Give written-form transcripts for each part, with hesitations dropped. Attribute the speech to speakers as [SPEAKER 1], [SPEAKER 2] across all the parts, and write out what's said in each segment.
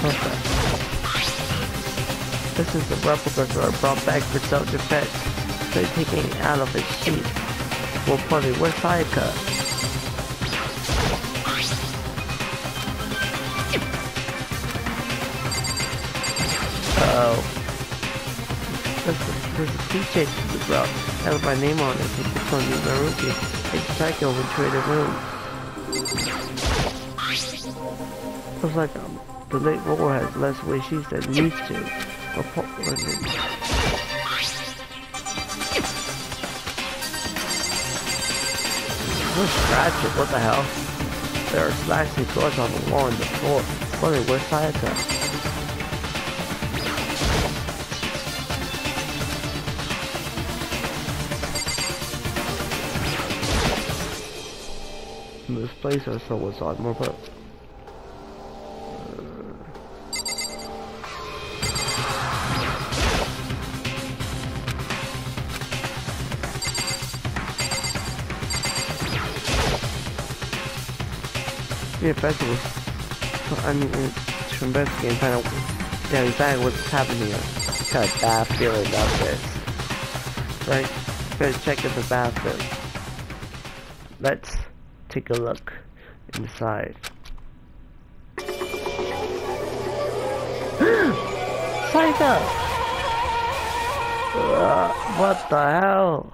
[SPEAKER 1] Perfect. This is the replica guard brought back for self-defense. They're taking it out of its sheath. Well, funny, where's Sayaka? Uh-oh. There's a key change to the route. That has my name on it. It's on the Naruki. It's Psycho into the room. Looks like the late roller has less wishes than it used to. Scratch it, what the hell? There are slashing doors on the wall and the floor. Funny, where's Sayaka? This place or so was on more but yeah, festival. I mean, to investigate and find out exactly what's happening here. I've got a bad feeling about this. Right? Better check in the bathroom. Let's take a look inside. Psycho! What the hell?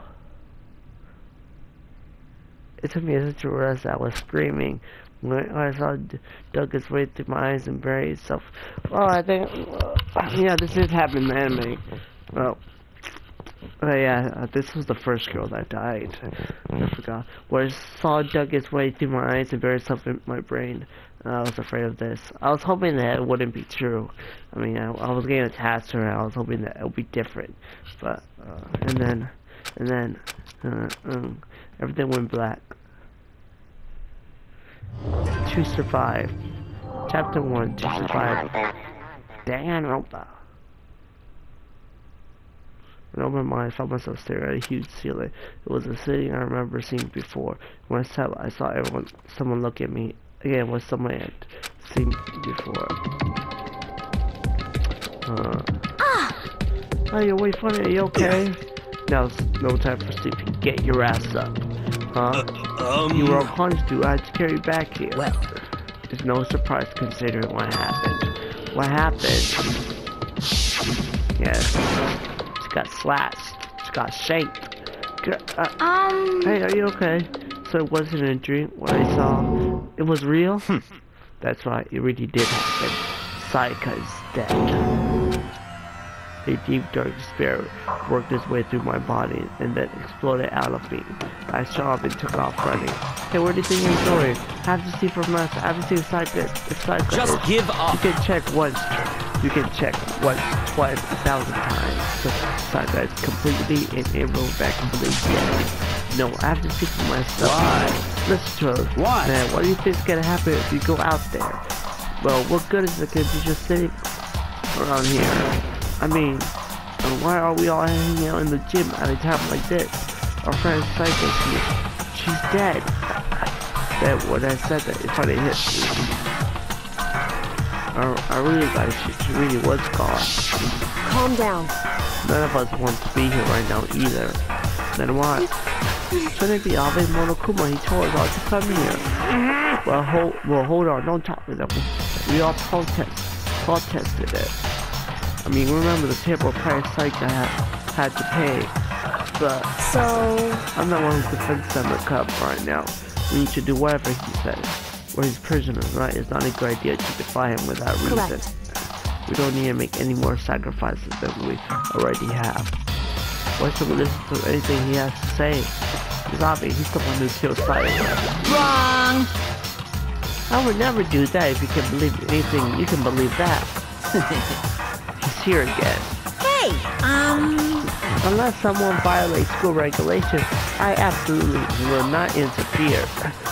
[SPEAKER 1] It took me a second to realize I was screaming. When I saw dug its way through my eyes and buried itself. Oh, I think, yeah, this did happen in the anime. Well, yeah, this was the first girl that died. I forgot. Where I saw dug its way through my eyes and buried itself in my brain. I was afraid of this. I was hoping that it wouldn't be true. I mean, I was getting attached to her. I was hoping that it would be different. But, and then, everything went black. To survive. Chapter 1, to survive. Danganronpa. In over my mind, I found myself staring at a huge ceiling. It was a ceiling I remember seeing before. When I sat, I saw someone look at me. Again, it was someone I had seen before. Oh, you're way funny. Are you okay? Now's no time for sleeping. Get your ass up. Huh? You were unconscious, dude. I had to carry you back here. Well, it's no surprise considering what happened. What happened? Yes. She got slashed. She got shanked. Hey, are you okay? So it wasn't a dream. What I saw, it was real? That's right. It really did happen. Sayaka is dead. A deep dark spirit worked its way through my body and then exploded out of me. I shot up and took off running. Hey, where do you think you're going? I have to see for myself. I have to see Sayaka.
[SPEAKER 2] Just give up.
[SPEAKER 1] You can check once. You can check once, twice, 1,000 times. So Sayaka is completely and irrevocably dead. No, I have to see for myself.
[SPEAKER 2] Why?
[SPEAKER 1] Listen to her.
[SPEAKER 2] Why?
[SPEAKER 1] Man, what do you think is gonna happen if you go out there? Well, what good is it if you're just sitting around here? I mean, why are we all hanging out in the gym at a time like this? Our friend Psycho, she's dead. That when I said that, it finally hit me. I realized she really was gone.
[SPEAKER 3] Calm down.
[SPEAKER 1] None of us want to be here right now either. Then what? Shouldn't it be Abe Monokuma? He told us all to come here. Well, hold on, don't talk to them. We all protested it. I mean, remember the terrible price Psycho had to pay. But
[SPEAKER 3] so
[SPEAKER 1] I'm not one who defends them the cup right now. We need to do whatever he says. Or his prisoner, right? It's not a good idea to defy him without reason.
[SPEAKER 3] Correct.
[SPEAKER 1] We don't need to make any more sacrifices than we already have. Why should we listen to anything he has to say? Zabi, he's the one who killed Psycho.
[SPEAKER 3] wrong.
[SPEAKER 1] I would never do that. If you can believe anything, you can believe that. He's here again.
[SPEAKER 3] Hey,
[SPEAKER 1] Unless someone violates school regulations, I absolutely will not interfere.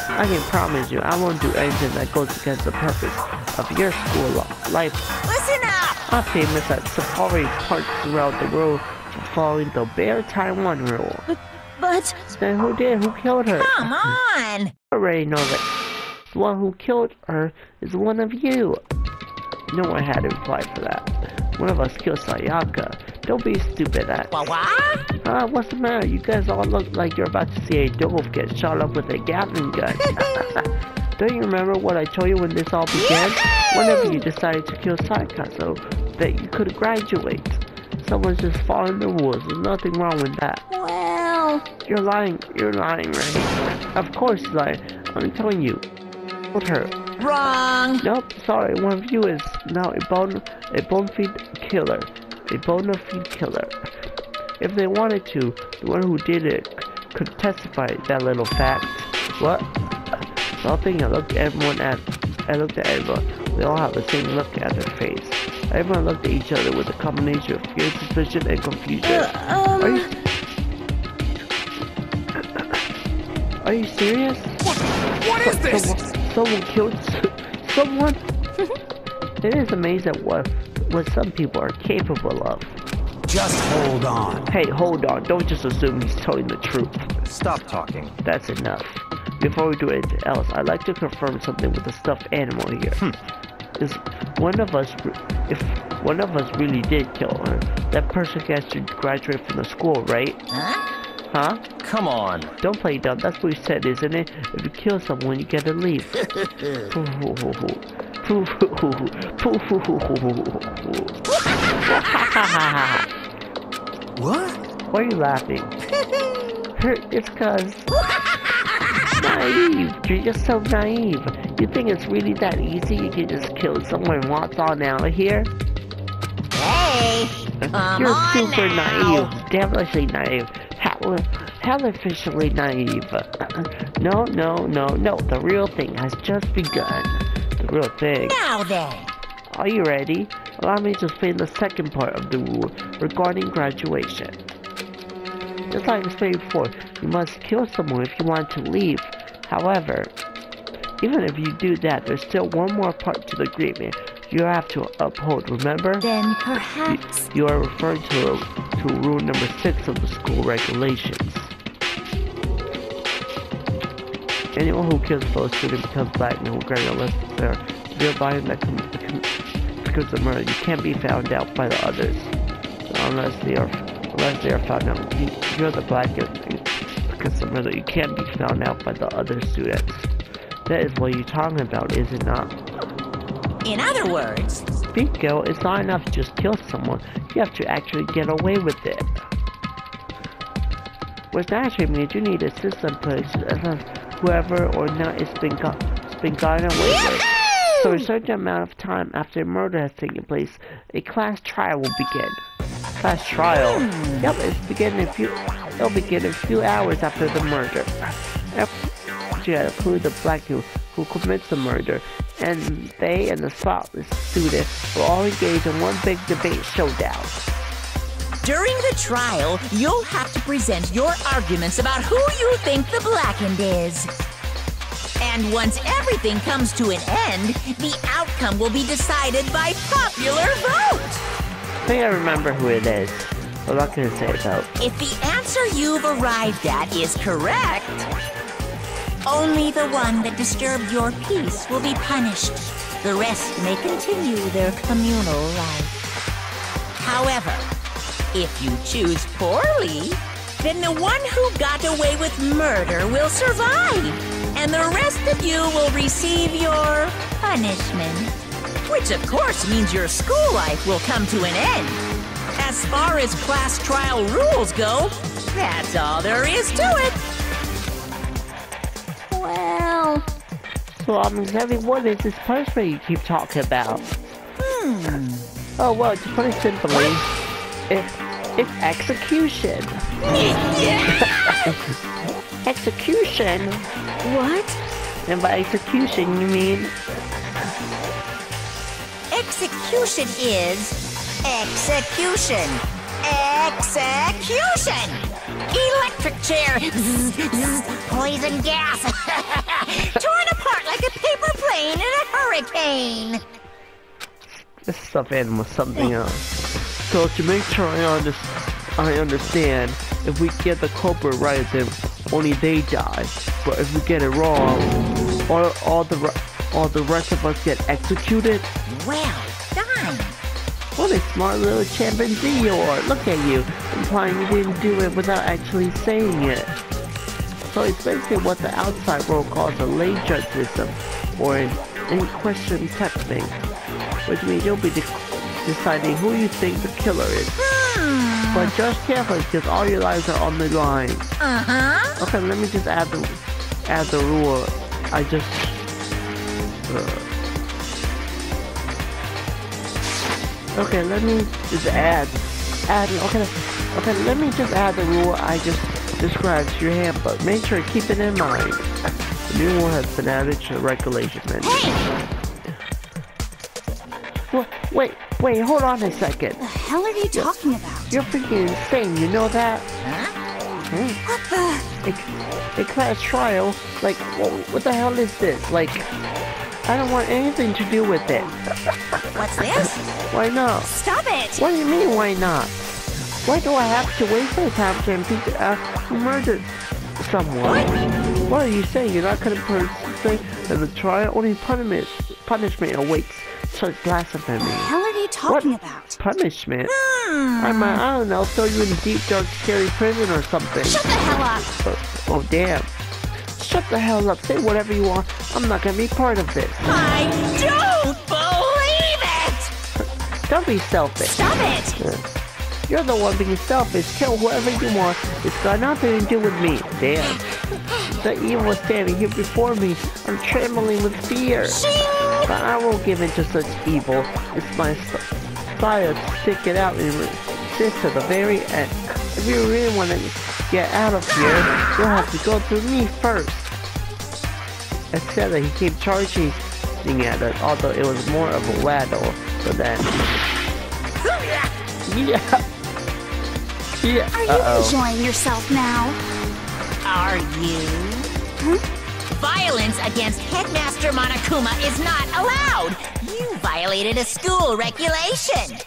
[SPEAKER 1] I can promise you, I won't do anything that goes against the purpose of your school life.
[SPEAKER 3] listen up.
[SPEAKER 1] I'm famous at safari parks throughout the world for following the Bear Taiwan rule.
[SPEAKER 3] But
[SPEAKER 1] Then who did? Who killed her?
[SPEAKER 3] come on.
[SPEAKER 1] I already know that the one who killed her is one of you. No one had to reply for that. One of us killed Sayaka. Don't be stupid at.
[SPEAKER 3] What?
[SPEAKER 1] What's the matter? You guys all look like you're about to see a dove get shot up with a Gatling gun. Don't you remember what I told you when this all began? Whenever you decided to kill Sayaka so that you could graduate. Someone's just following the rules. There's nothing wrong with that.
[SPEAKER 3] Well...
[SPEAKER 1] You're lying, right? Of course you're lying. I'm telling you. Told her.
[SPEAKER 3] Wrong.
[SPEAKER 1] Nope, sorry. One of you is now a bona fide killer. A bona fide killer. If they wanted to, the one who did it could testify that little fact. What? Nothing. I looked at everyone. They all have the same look at their face. Everyone looked at each other with a combination of fear, suspicion, and confusion. Are you serious?
[SPEAKER 2] What is this?
[SPEAKER 1] Someone killed someone? It is amazing what some people are capable of.
[SPEAKER 2] Just hold on.
[SPEAKER 1] Hey, hold on. Don't just assume he's telling the truth.
[SPEAKER 2] Stop talking.
[SPEAKER 1] That's enough. Before we do anything else, I'd like to confirm something with the stuffed animal here. If one of us really did kill her, that person gets to graduate from the school, right? Huh?
[SPEAKER 2] Come on.
[SPEAKER 1] Don't play dumb. That's what you said, isn't it? If you kill someone, you get to leave.
[SPEAKER 2] What?
[SPEAKER 1] Why are you laughing? It's cause... naive. You're just so naive. You think it's really that easy? You can just kill someone and walk on out of here?
[SPEAKER 3] Hey,
[SPEAKER 1] You're super naive. Devilishly naive. Hellishly naive. No. The real thing has just begun. The real thing.
[SPEAKER 3] now then.
[SPEAKER 1] Are you ready? Allow me to explain the second part of the rule regarding graduation. Just like I explained before, you must kill someone if you want to leave. However, even if you do that, there's still one more part to the agreement you have to uphold, remember?
[SPEAKER 3] Then perhaps...
[SPEAKER 1] You are referring to rule number 6 of the school regulations. Anyone who kills a fellow student becomes black and will grant unless they are severe by that commits a murder. You can't be found out by the others. Unless they are found out. You're the black because of murder. You can't be found out by the other students. That is what you're talking about, is it not?
[SPEAKER 3] In other words...
[SPEAKER 1] Bingo, it's not enough to just kill someone. You have to actually get away with it. Which actually means you need a system in place as whoever or not it's been gotten away with. So a certain amount of time after a murder has taken place, a class trial will begin. Class trial? Yep, it'll begin a few hours after the murder. You include the black who commits the murder, and they and the spotless student will all engage in one big debate showdown.
[SPEAKER 3] During the trial, you'll have to present your arguments about who you think the blackened is. And once everything comes to an end, the outcome will be decided by popular vote.
[SPEAKER 1] I think I remember who it is. I'm not gonna say it though.
[SPEAKER 3] If the answer you've arrived at is correct, only the one that disturbed your peace will be punished. The rest may continue their communal life. However, if you choose poorly, then the one who got away with murder will survive, and the rest of you will receive your punishment. Which of course means your school life will come to an end. As far as class trial rules go, that's all there is to it. Well...
[SPEAKER 1] So exactly what is this punishment you keep talking about? Oh well, to put it simply, it's execution. Execution?
[SPEAKER 3] What?
[SPEAKER 1] And by execution you mean...
[SPEAKER 3] Execution is... execution. Execution! Electric chair! Poison gas! Torn apart like a paper plane in a hurricane!
[SPEAKER 1] This stuffed animal is something else. So to make sure I understand, if we get the culprit right, then only they die. But if we get it wrong, all the rest of us get executed?
[SPEAKER 3] Well, time.
[SPEAKER 1] What a smart little chimpanzee you are. Look at you, implying you didn't do it without actually saying it. So it's basically what the outside world calls a lay judge system, or an in-question technique, which means you'll be deciding who you think the killer is. But just carefully, because all your lives are on the line. Okay, let me just add the rule. I just... Okay, let me just add, okay, let me just add the rule I just described to your handbook. Make sure to keep it in mind. The new rule has been added to the regulation menu. Wait, hold on a second.
[SPEAKER 4] The hell are you talking about?
[SPEAKER 1] You're freaking insane, you know that?
[SPEAKER 4] What the?
[SPEAKER 1] A class trial? Like, what the hell is this? Like, I don't want anything to do with it.
[SPEAKER 3] What's this?
[SPEAKER 1] Why not?
[SPEAKER 4] Stop it!
[SPEAKER 1] What do you mean, why not? Why do I have to waste my time to murder someone? What are you saying? You're not gonna participate in the trial? Only punishment awaits such blasphemy.
[SPEAKER 4] What the hell are you talking about?
[SPEAKER 1] Punishment? I don't know, throw you in a deep, dark, scary prison or something.
[SPEAKER 4] Shut the hell up!
[SPEAKER 1] Oh, damn. Shut the hell up. Say whatever you want. I'm not gonna be part of this.
[SPEAKER 3] I don't believe it!
[SPEAKER 1] Don't be selfish.
[SPEAKER 4] Stop it!
[SPEAKER 1] You're the one being selfish. Kill whoever you want. It's got nothing to do with me. Damn. The evil is standing here before me. I'm trembling with fear. But I won't give in to such evil. It's my style to stick it out and resist to the very end. If you really want to get out of here, you'll have to go through me first. I said that he kept charging at us, although it was more of a waddle. So then... Yeah.
[SPEAKER 4] Are you enjoying yourself now?
[SPEAKER 3] Are you? Violence against Headmaster Monokuma is not allowed. You violated a school regulation.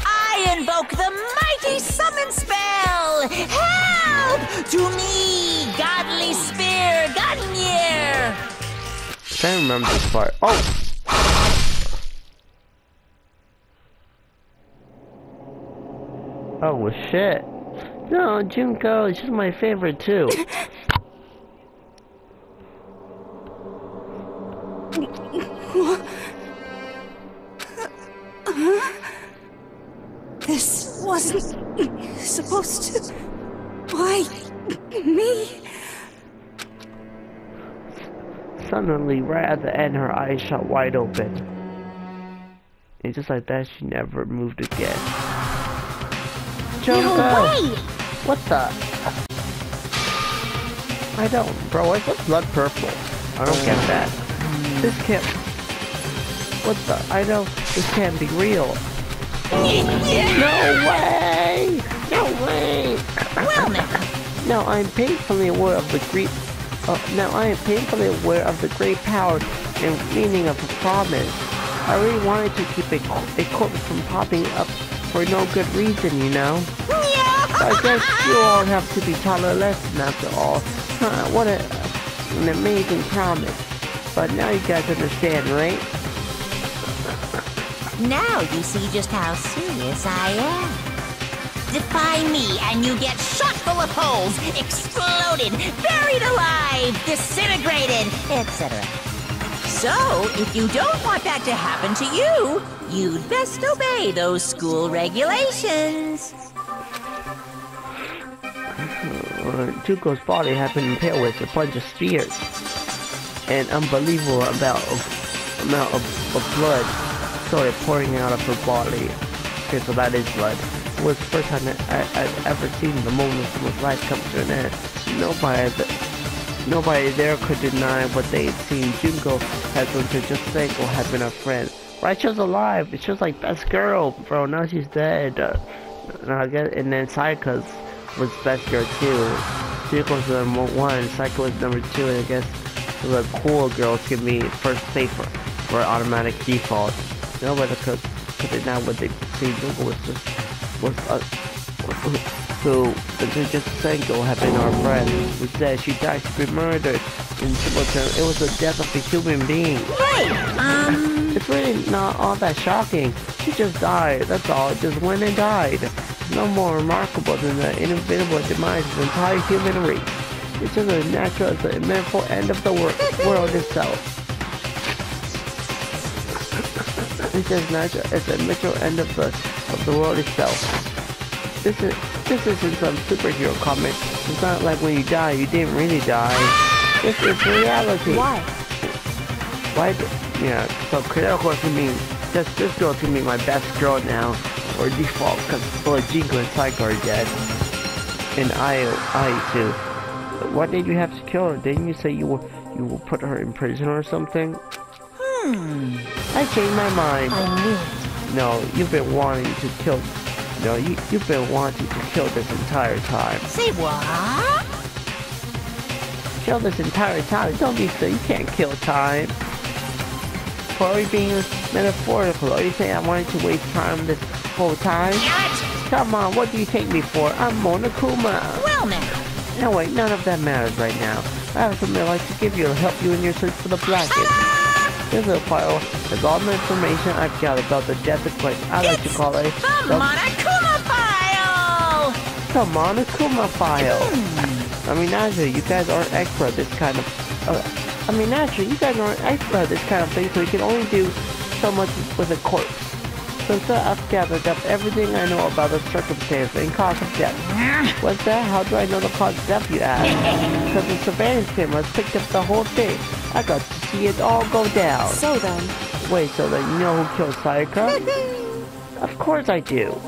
[SPEAKER 3] I invoke the mighty summon spell. Help! To me, godly spear, Gungnir.
[SPEAKER 1] I can't remember this part. Oh! Oh, well, shit. No, Junko, she's my favorite too.
[SPEAKER 4] This wasn't supposed to... Why? Me?
[SPEAKER 1] Suddenly, right at the end, her eyes shot wide open. And just like that, she never moved again. Junko!
[SPEAKER 4] No way!
[SPEAKER 1] What the? I don't, bro. Why is the blood purple? I don't get that. This can't... What the? I know this can't be real. No way! No way!
[SPEAKER 3] Well, now.
[SPEAKER 1] Now I am painfully aware of the great... great power and meaning of the promise. I really wanted to keep a corpse from popping up for no good reason, you know? I guess you all have to be taught a lesson after all. What an amazing promise. But now you guys understand, right?
[SPEAKER 3] Now you see just how serious I am. Defy me and you get shot full of holes, exploded, buried alive, disintegrated, etc. So, if you don't want that to happen to you, you'd best obey those school regulations.
[SPEAKER 1] Tuco's body had been impaled with a bunch of spears. An unbelievable amount of blood started pouring out of her body. Okay, so that is blood. It was the first time I'd ever seen the moment of someone's life come to an end. Nobody there could deny what they had seen. Junko had learned to just think or had been a friend. Right, she was alive. She was like best girl, bro. Now she's dead. And then Sayaka's was best girl too. Junko was number 1, Sayaka was number 2, and I guess the cool girls can be first place for automatic default. Nobody could deny what they see. Junko was who, just a second ago, had been our friend, who said she died to be murdered. In simple terms, it was the death of a human being.
[SPEAKER 3] Right,
[SPEAKER 1] It's really not all that shocking. She just died, that's all. Just went and died. No more remarkable than the inevitable demise of the entire human race. It's just as natural as the inevitable end of the world itself. It's as natural as the inevitable end of the world itself. This isn't some superhero comic. It's not like when you die, you didn't really die. This is reality.
[SPEAKER 4] Why?
[SPEAKER 1] Why? Yeah, so critical to me, this girl to me my best girl now, or default, because both Jinko and Psycho are dead. And I too. Why did you have to kill her? Didn't you say you will put her in prison or something? I changed my mind.
[SPEAKER 4] I knew it.
[SPEAKER 1] No, you've been wanting to kill. No, you've been wanting to kill this entire time.
[SPEAKER 3] say what?
[SPEAKER 1] Kill this entire time. Don't be silly. You can't kill time. For are you being metaphorical? Are you saying I wanted to waste time this whole time? Come on, what do you take me for? I'm Monokuma.
[SPEAKER 3] Well now.
[SPEAKER 1] No wait, none of that matters right now. I have something I'd like to give you to help you in your search for the Blackest. Here's a file with all the information I've got about the death of Quake. I like to call it
[SPEAKER 3] The Monokuma file!
[SPEAKER 1] the Monokuma file. I mean, naturally, you guys aren't expert at this kind of... you guys aren't expert at this kind of thing, so you can only do so much with a corpse. So instead, I've gathered up everything I know about the circumstance and cause of death. What's that? How do I know the cause of death, you ask? Because the surveillance cameras picked up the whole thing. I got to see it all go down.
[SPEAKER 4] So then.
[SPEAKER 1] Wait, so then you know who killed Sayaka? Of course I do.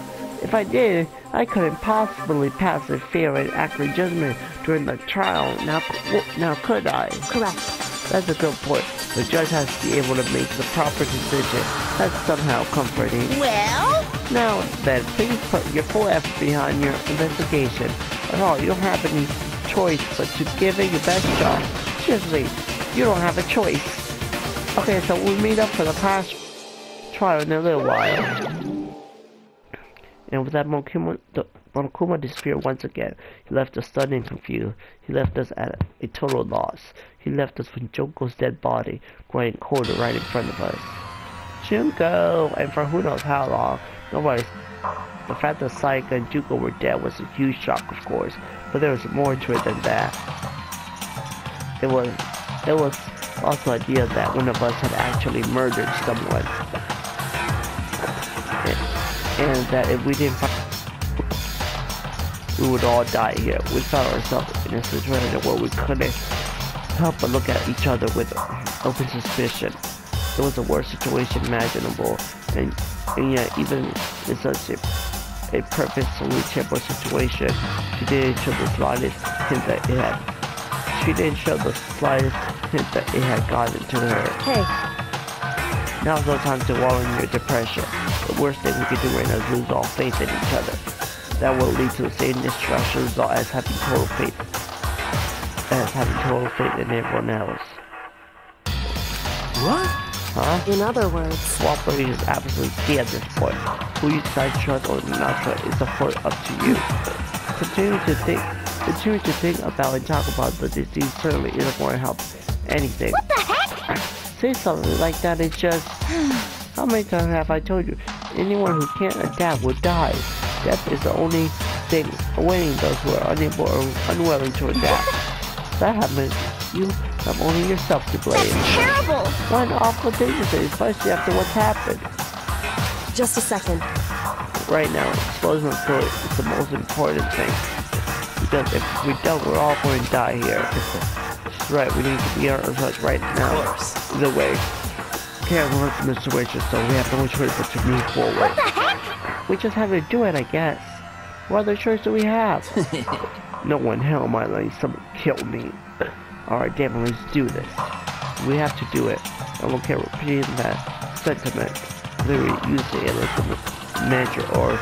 [SPEAKER 1] If I did, I couldn't possibly pass a fair and accurate judgment during the trial. Now could I?
[SPEAKER 4] Correct.
[SPEAKER 1] That's a good point. The judge has to be able to make the proper decision. That's somehow comforting.
[SPEAKER 3] Well?
[SPEAKER 1] Now then, please put your full effort behind your investigation. At all, you don't have any choice but to give it your best shot. Seriously, you don't have a choice. Okay, so we'll meet up for the past trial in a little while. And with that, Monokuma disappeared once again. He left us stunned and confused. He left us at a total loss. He left us with Junko's dead body growing colder right in front of us. Junko! And for who knows how long. Nobody. The fact that Sayaka and Junko were dead was a huge shock, of course. But there was more to it than that. It was also the idea that one of us had actually murdered someone. And that if we didn't find, we would all die here. We found ourselves in a situation where we couldn't help but look at each other with open suspicion. It was the worst situation imaginable, and yet even in such a purposefully terrible situation, she didn't show the slightest hint that it had. She didn't show the slightest hint that it had gotten to her.
[SPEAKER 4] Hey.
[SPEAKER 1] Now's no time to wallow in your depression. The worst thing we can do right now is lose all faith in each other. That will lead to the same destruction result as having total faith in everyone else.
[SPEAKER 2] What?
[SPEAKER 1] Huh?
[SPEAKER 4] In other words,
[SPEAKER 1] Cooperating is absolutely key at this point. Who you decide to trust or not trust is up to you. Continue to think about and talk about the disease certainly isn't going to help anything.
[SPEAKER 3] What the heck?
[SPEAKER 1] Say something like that, it's just... How many times have I told you? Anyone who can't adapt will die. Death is the only thing awaiting those who are unable or unwilling to adapt. That happens, you have only yourself to blame.
[SPEAKER 3] That's terrible!
[SPEAKER 1] What an awful thing to say, especially after what's happened.
[SPEAKER 4] just a second.
[SPEAKER 1] Right now, explosion of food is the most important thing. Because if we don't, we're all going to die here. She's right, we need to be on ourselves right now.
[SPEAKER 2] Of course.
[SPEAKER 1] Either way, can't run from the situation, so we have no choice but to move forward.
[SPEAKER 3] What the heck?
[SPEAKER 1] We just have to do it, I guess. What other choice do we have? No one in hell might let someone kill me. Alright, damn it, let's do this. We have to do it. I don't care repeating that sentiment. They were using it like a mantra, or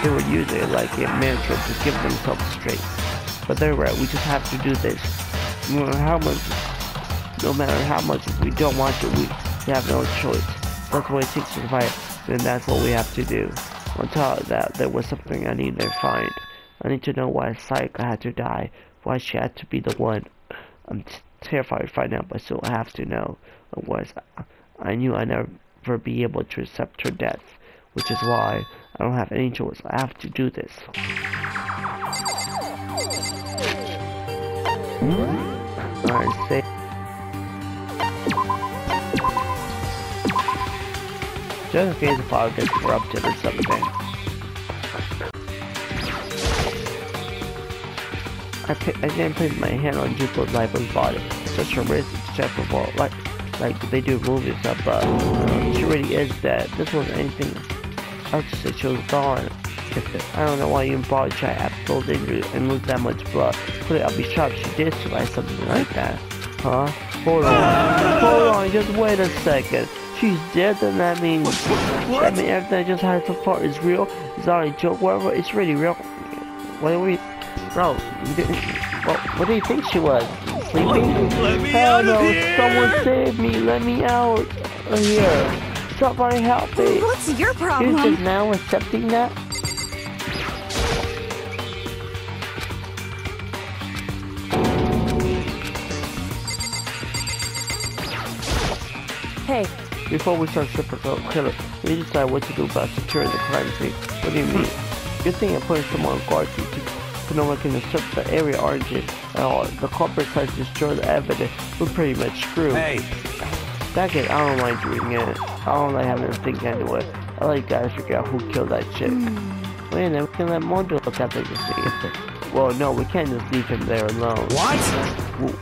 [SPEAKER 1] they were using it like a mantra to give themselves strength. But they're right, we just have to do this. No matter how much we don't want to, we have no choice. That's what it takes to survive, and that's what we have to do. On top of that, there was something I needed to find. I need to know why Sayaka had to die. Why she had to be the one. I'm terrified to find out, but still I have to know. Otherwise, I knew I'd never be able to accept her death. Which is why I don't have any choice. I have to do this. Alright, say. Just in case the file gets corrupted or something. I didn't place my hand on Juko's lifeless body. Such a risk is acceptable, like they do movies stuff, but she really is dead. This wasn't anything. I would just say she was gone. I don't know why you and body try to have full injury and lose that much blood. But I'll be shocked she did survive something like that. Huh? Hold on, just wait a second. She's dead, then that means everything I just had so far is real. It's not a joke, whatever. It's really real. What do we, bro? What do you think she was? Sleeping? Hell no! Someone save me! Let me out of here! Somebody help me!
[SPEAKER 4] What's your problem?
[SPEAKER 1] You're just now accepting that?
[SPEAKER 4] Hey.
[SPEAKER 1] Before we start stripping the killer, we decide what to do about securing the crime scene. What do you mean? You're thinking of putting someone on guard so no one can disturb the area, aren't you? The culprit tries to destroy the evidence. We're pretty much screwed.
[SPEAKER 2] Hey!
[SPEAKER 1] That kid, I don't like doing it. I don't like having to think anyway. I like guys to figure out who killed that chick. Wait, then we can let Mondo look at it to see if they... Well, no, we can't just leave him there alone.
[SPEAKER 2] What?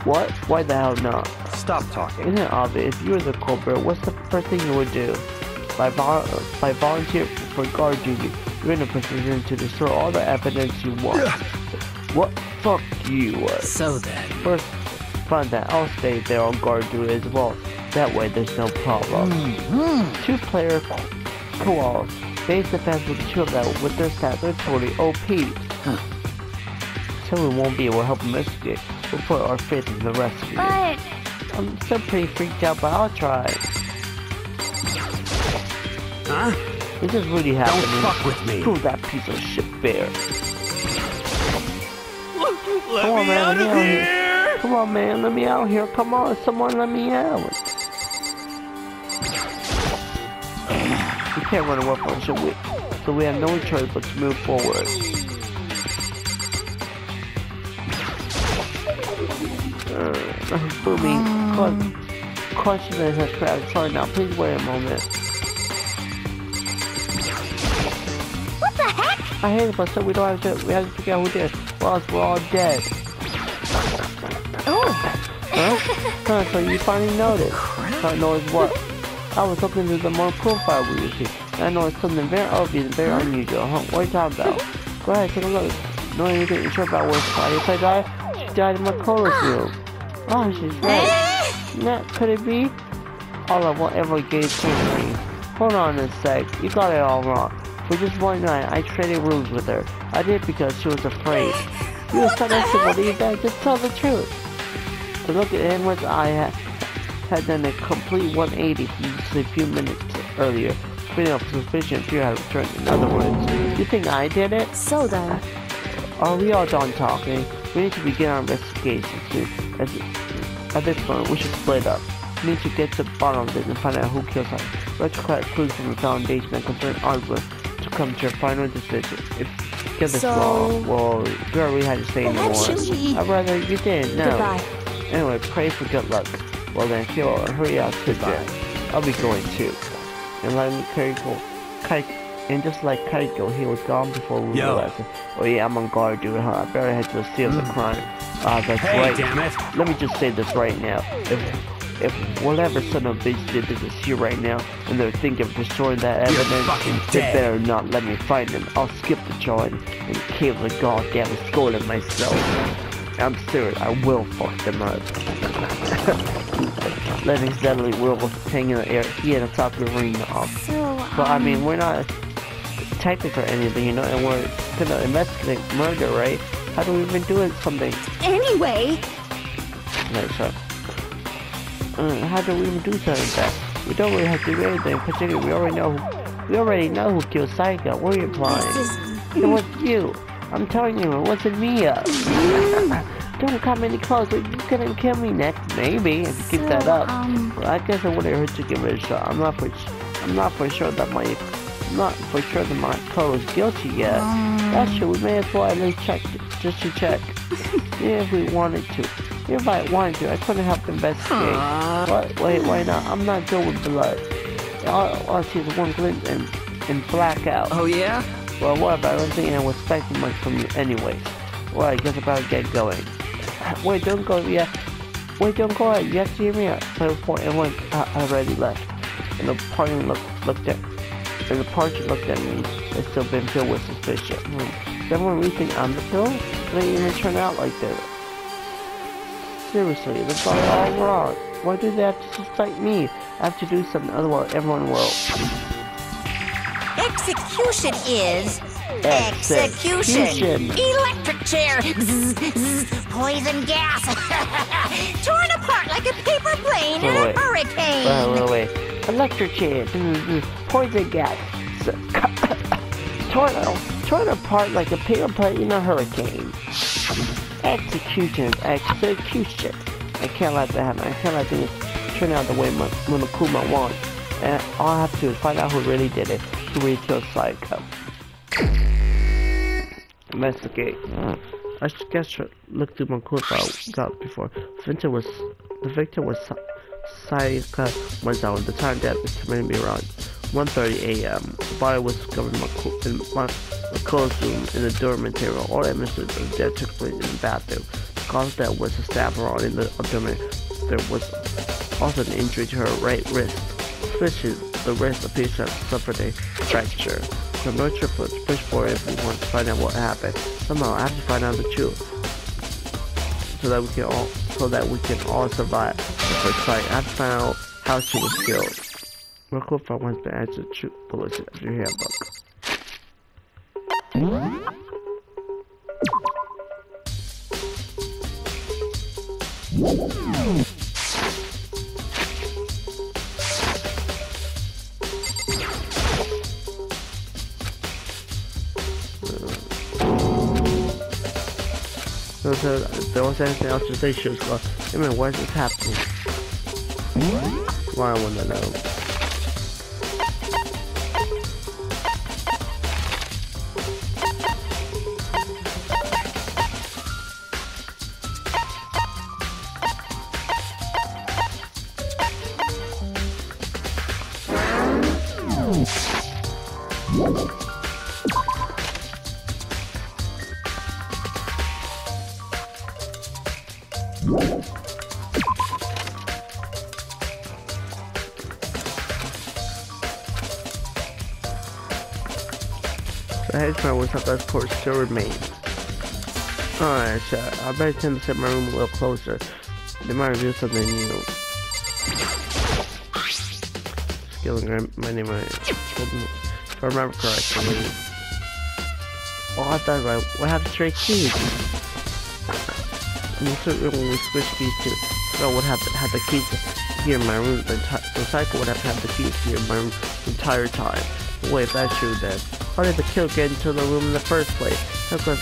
[SPEAKER 1] What? Why the hell not?
[SPEAKER 2] Stop talking.
[SPEAKER 1] Isn't it obvious? If you were the culprit, what's the first thing you would do? By volunteer for guard duty, you're in a position to destroy all the evidence you want. What? Fuck you.
[SPEAKER 2] So then.
[SPEAKER 1] First, find that I'll stay there on guard duty as well. That way there's no problem. Two-player co-ops. Base defense with two of them with their stats. They're totally OP. So we won't be able to help investigate. We'll put our faith in the rest of you.
[SPEAKER 3] But
[SPEAKER 1] I'm still pretty freaked out, but I'll try.
[SPEAKER 2] Huh?
[SPEAKER 1] This is really happening.
[SPEAKER 2] Don't fuck with me.
[SPEAKER 1] Prove that piece of shit bear.
[SPEAKER 2] Let me out of here!
[SPEAKER 1] Come on, man, let me out here. Come on, someone let me out. We can't run away from shit, so we have no choice but to move forward. Booming. Consciousness has crashed. Sorry now, please wait a moment.
[SPEAKER 3] what the heck?
[SPEAKER 1] I hate it, but so we have to figure out who did it. Or else we're all dead.
[SPEAKER 3] Oh.
[SPEAKER 1] Huh, so you finally noticed. I noticed what? I was looking through the more profile we received. And I noticed something very obvious and very unusual. Huh? What are you talking about? Go ahead, take a look. No, you didn't sure about where Spotty died? She died in my Cola's room. Oh, she's right. That could it be? All I want ever gave to me. Hold on a sec. You got it all wrong. For just one night, I traded rooms with her. I did because she was afraid. You expect us to believe that? Just tell the truth. To look at him with I had done a complete 180 from just a few minutes earlier. Putting up suspicion fear had returned. In other words, you think I did it?
[SPEAKER 4] So then.
[SPEAKER 1] Are we all done talking? We need to begin our investigation soon. At this point, we should split up. We need to get to the bottom of this and find out who killed her. Let's collect clues from the foundation and confirm Arbor to come to a final decision. If you get this wrong, well, you don't really have to say anymore. I'd rather you didn't. No.
[SPEAKER 4] Goodbye.
[SPEAKER 1] Anyway, pray for good luck. Well then, Kyo, hurry out to there. I'll be going too. And like Kaiko, and just like Kaiko, he was gone before we realized it. Oh yeah, I'm on guard, dude, huh? I better head to the scene of the crime. That's right.
[SPEAKER 2] Damn it.
[SPEAKER 1] Let me just say this right now. If whatever son of a bitch did this is here right now, and they're thinking of destroying that evidence, they better not let me find them. I'll skip the trial and cave the goddamn skull in myself. I'm serious, I will fuck them up. Letting steadily Will was hanging in the air, he had a top of the ring off. But I mean, we're not detectives or anything, you know, and we're gonna investigate murder, right? How do we even do it something?
[SPEAKER 3] Anyway.
[SPEAKER 1] Like, so, how do we even do something like that? We don't really have to do anything, particularly we already know who killed Sayaka. What are you implying? It was you. I I'm telling you, it wasn't me. Don't come any closer. You couldn't kill me next. Maybe if you keep that up. Well, I guess it wouldn't hurt to give it a shot. I'm not for sure that my code is guilty yet. That's true. We may as well at least check just to check. Yeah, if we wanted to. If I wanted to, I couldn't help investigate. What? Wait, why not? I'm not good with blood. All I see is one glint and blackout.
[SPEAKER 5] Oh yeah?
[SPEAKER 1] Well, whatever. I don't think I was expecting much from you anyways. Well, I guess I better get going. Wait, don't go yet. Wait, don't go ahead. You have to hear me out. By the point, everyone already left. And the party looked at me. It's still been filled with suspicion. Does everyone really think I'm the killer? It didn't even turn out like that. Seriously, this got all wrong. Why do they have to suspect me? I have to do something, otherwise everyone will.
[SPEAKER 3] Execution is execution. Electric chair. Poison gas. Torn apart like a paper plane in a hurricane.
[SPEAKER 1] Wait. Electric chair. Poison gas. Torn apart like a paper plane in a hurricane. Execution. I can't let that happen. I can't let things turn out the way Monokuma wants. And all I have to do is find out who really did it. Who really killed Psycho. Investigate. I guess look through my profile got before. The victim was Psycho Marzao. The time that was committed me around 1:30 a.m. The body was discovered in my clothes room in the dormant area. All evidence of death took place in the bathroom. The cause of death was a stab wound in the abdomen. There was also an injury to her right wrist. Suspicious, the wrist appears to have suffered a fracture. So no triplets, push forward if we want to find out what happened. Somehow I have to find out the truth. So that we can all survive the first fight. I have to find out how she was killed. Real quick, if I want to answer the truth bullets of your handbook. So if there was anything else to say, she was going, I mean, why is this happening? Well, I want to know. The hedgehog was up as course still remains. Alright, so I better tend to set my room a little closer. They might reveal something new. Skilling my name right. If I remember correctly. Oh, I thought right. What happened to Stray Keys? In a certain room when we switched keys to, so I would have had the keys here in my room the entire, so Psycho would have had the keys here in my room the entire time. But wait, if that's true then, how did the kill get into the room in the first place? How could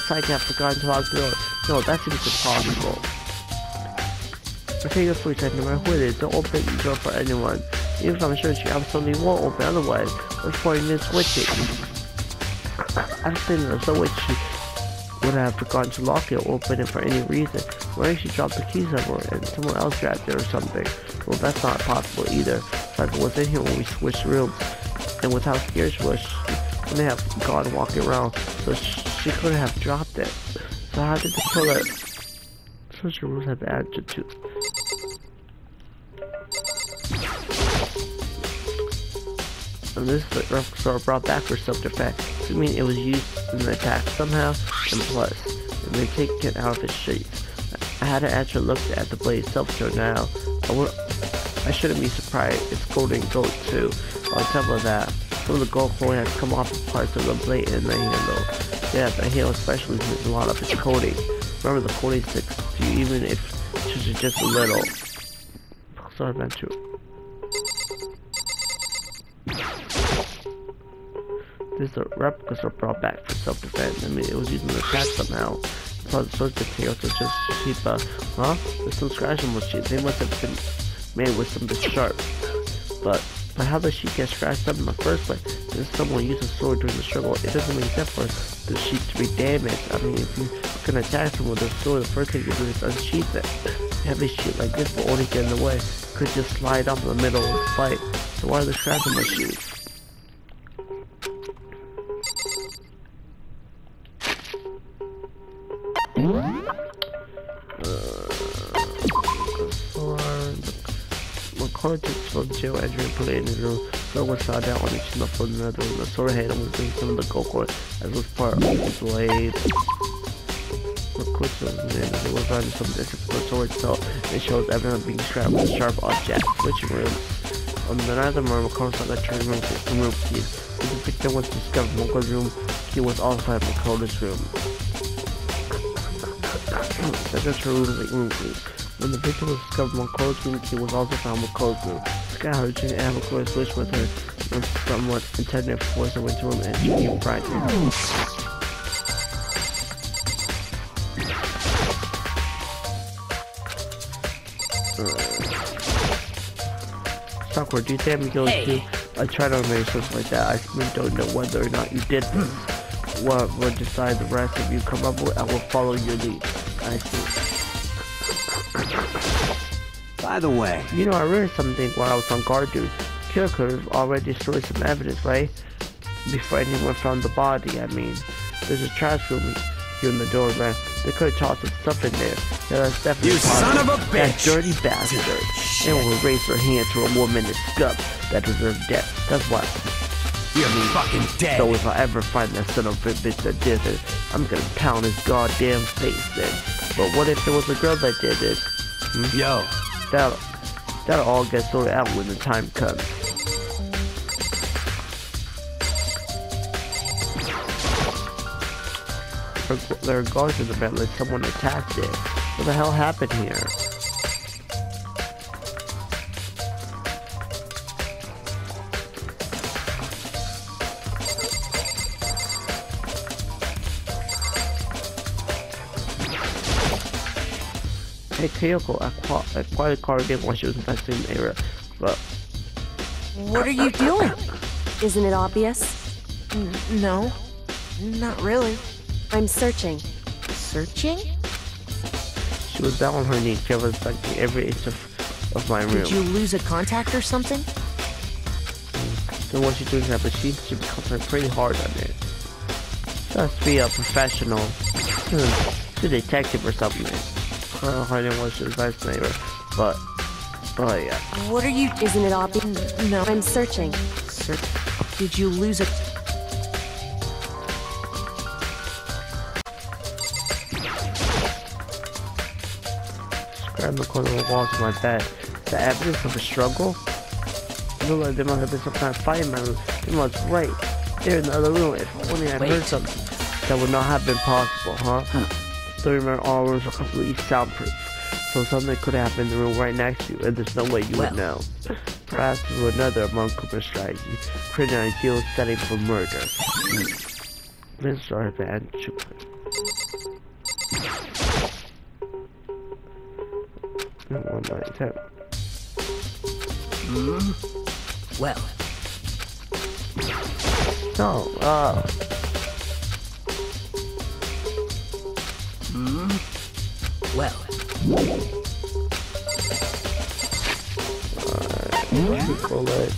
[SPEAKER 1] Psycho have forgotten to lock the door? No, that seems impossible. I take it for a second, no matter who it is, don't open the door for anyone. Even if I'm sure she absolutely won't open, otherwise, what's the point in switching? I'm saying there's no way she would have forgotten to lock it or open it for any reason. Why did she drop the keys somewhere and someone else grabbed it or something? Well, that's not possible either. Psycho was in here when we switched rooms, and with how scared she was, she wouldn't have gone walking around, so she couldn't have dropped it. So how did the killer? Such rules have added to. And this is rough sort of brought back for self-defense. I mean it was used in the attack somehow, and plus, it may take it out of its shape. I had to actually look at the blade itself, so now I shouldn't be surprised. It's golden gold too. On top of that, some of the gold coating has come off of parts of the blade and the handle. Yeah, the handle especially loses a lot of its coating. Remember, the coating sticks to you even if it's just a little. Sorry, not true. These replicas were brought back for self-defense. I mean, it was using the attack somehow. So the source material to just keep there's some scratching machines. They must have been made with something sharp. But how does she get scratched up in the first place? If someone used a sword during the struggle, it doesn't make sense for the sheet to be damaged. I mean, if you can attack someone with a sword, the first thing you do is unsheath it. A heavy sheet like this will only get in the way. Could just slide off in the middle of the fight. So why are the scratching machines? Cortex from jail entering play in his room. Someone saw down on the chin up from another room. The sword hand was doing some of the go-kart as was part of his blade. The quick was finding some distance from the sword itself. It shows evidence being strapped with a sharp object. Switching rooms. On the night of the murder, McCall saw the turn room keys. When the victim was discovered, Moko's room key was also at McCall's room. Second room key. When the victim was discovered, McCall's room key was also found in McCall's room. Sky Hurricane and Havoc switched with her and somewhat intended to force her into room and she came frightened. Sakura, do you think I'm going to? I try to make something like that. I simply don't know whether or not you did this. What will decide the rest of you come up with, I will follow your lead. I see.
[SPEAKER 2] By the way,
[SPEAKER 1] you know, I read something while I was on guard, dude. Killer could have already destroyed some evidence, right? Before anyone found the body, I mean. There's a trash room here in the door, man. They could have tossed some stuff in there. Yeah, that's definitely
[SPEAKER 2] you son of a bitch!
[SPEAKER 1] That dirty bastard. Anyone will raise their hand to a woman is scum that deserves death. That's why.
[SPEAKER 2] You're fucking dead.
[SPEAKER 1] So if I ever find that son of a bitch that did it, I'm gonna pound his goddamn face then. But what if it was a girl that did it?
[SPEAKER 2] Yo.
[SPEAKER 1] That'll all get sorted out when the time comes. There are guards in the bed like someone attacked it. What the hell happened here? Hey Kyoko, I acquired a card game while she was investing in the area, but...
[SPEAKER 4] What are you doing? Isn't it obvious?
[SPEAKER 5] No, not really.
[SPEAKER 4] I'm searching.
[SPEAKER 5] Searching?
[SPEAKER 1] She was down on her knees, she was inspecting every inch of my room.
[SPEAKER 5] Did you lose a contact or something?
[SPEAKER 1] So what she's doing that, but she concentrated pretty hard on it. Just be a professional. She's a detective or something. I don't know how anyone should advise the neighbor, but yeah.
[SPEAKER 4] What are you? Isn't it obvious?
[SPEAKER 5] No.
[SPEAKER 4] I'm searching.
[SPEAKER 5] Did you lose a...
[SPEAKER 1] Grab the corner of the walls of my bed. The evidence of a struggle? It looked like there must have been some kind of fight in my room. It was right there in the other room. If only I heard something, that would not have been possible, huh? So remember, all rooms are completely soundproof. So something could have happened in the room right next to you, and there's no way you would know. Perhaps it was another among Cooper's strategy, creating an ideal setting for murder. Let's start and shoot.
[SPEAKER 5] Well.
[SPEAKER 1] No,
[SPEAKER 5] Well.
[SPEAKER 1] Shoot bullet.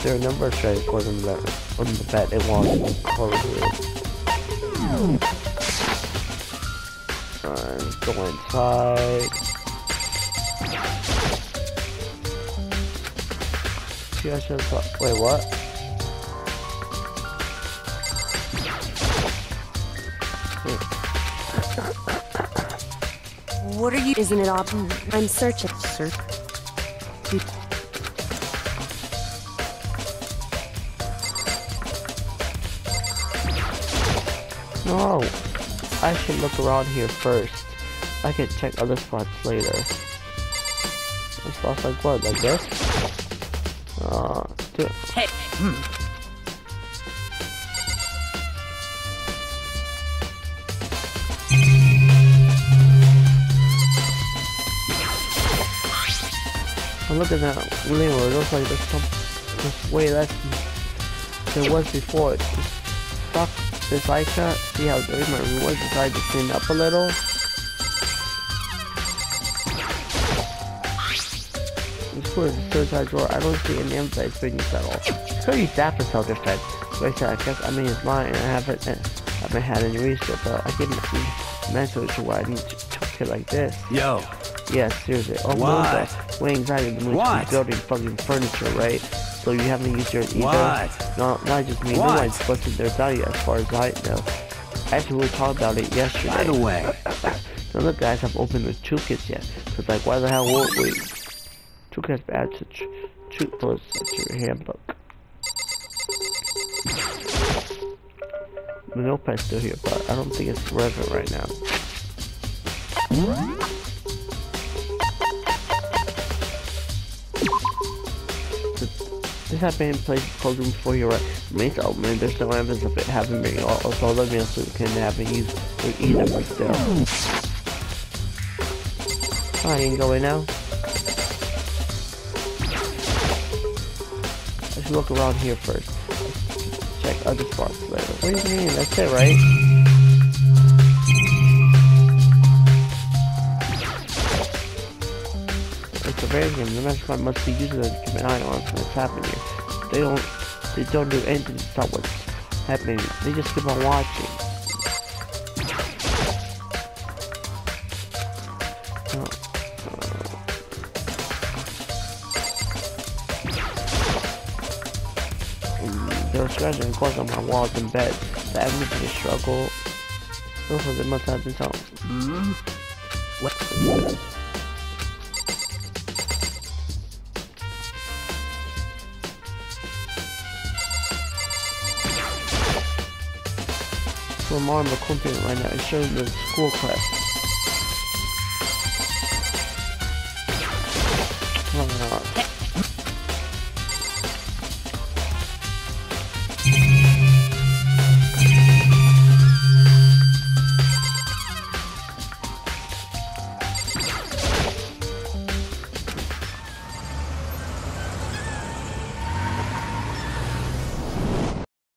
[SPEAKER 1] There are a number of strikes on the bat and walls in the corridor. Let's go inside. Wait, what?
[SPEAKER 4] What are you? Isn't it obvious? I'm searching.
[SPEAKER 1] No, I should look around here first. I can check other spots later. It's lost like what? Like this? Dude.
[SPEAKER 5] Hey.
[SPEAKER 1] And look at that limo. It looks like there's way less than there was before. It's stuck this eye cut. See how dirty my room was? Decided to clean up a little. Let's put it in the third side drawer. I don't see any emphasize fittings at all. So you staff and sell this time. So I said, I guess I mean it's mine and I haven't had any research, but I didn't mental to why I need to took it like this.
[SPEAKER 2] Yo.
[SPEAKER 1] Yeah, seriously. Oh,
[SPEAKER 2] What?
[SPEAKER 1] Way anxiety the moon
[SPEAKER 2] What?
[SPEAKER 1] building fucking furniture, right? So you haven't used yours either?
[SPEAKER 2] What?
[SPEAKER 1] No, not just me. No
[SPEAKER 2] What?
[SPEAKER 1] one's busted their value as far as I know. Actually, we talked about it yesterday.
[SPEAKER 2] By the way.
[SPEAKER 1] None of the guys have opened the toolkits yet. Cause like, why the hell would we? Toolkits add to your handbook. The notepad's still here, but I don't think it's relevant right now. This happened in places closed room before you right. Mace open, there's no evidence of it having been also let me also can haven't used it either, but still. Oh, I can go in now. I should look around here first. Check other spots later. What do you mean? That's it, right? It's a very game. The mastermind must be using it to keep an eye on what's happening here. They don't do anything to stop what's happening. They just keep on watching. They were scratching and clawing on my walls and bed. The evidence of the struggle. Also, they must have been told.
[SPEAKER 5] What?
[SPEAKER 1] So I'm on the computer right now. It's showing the school class.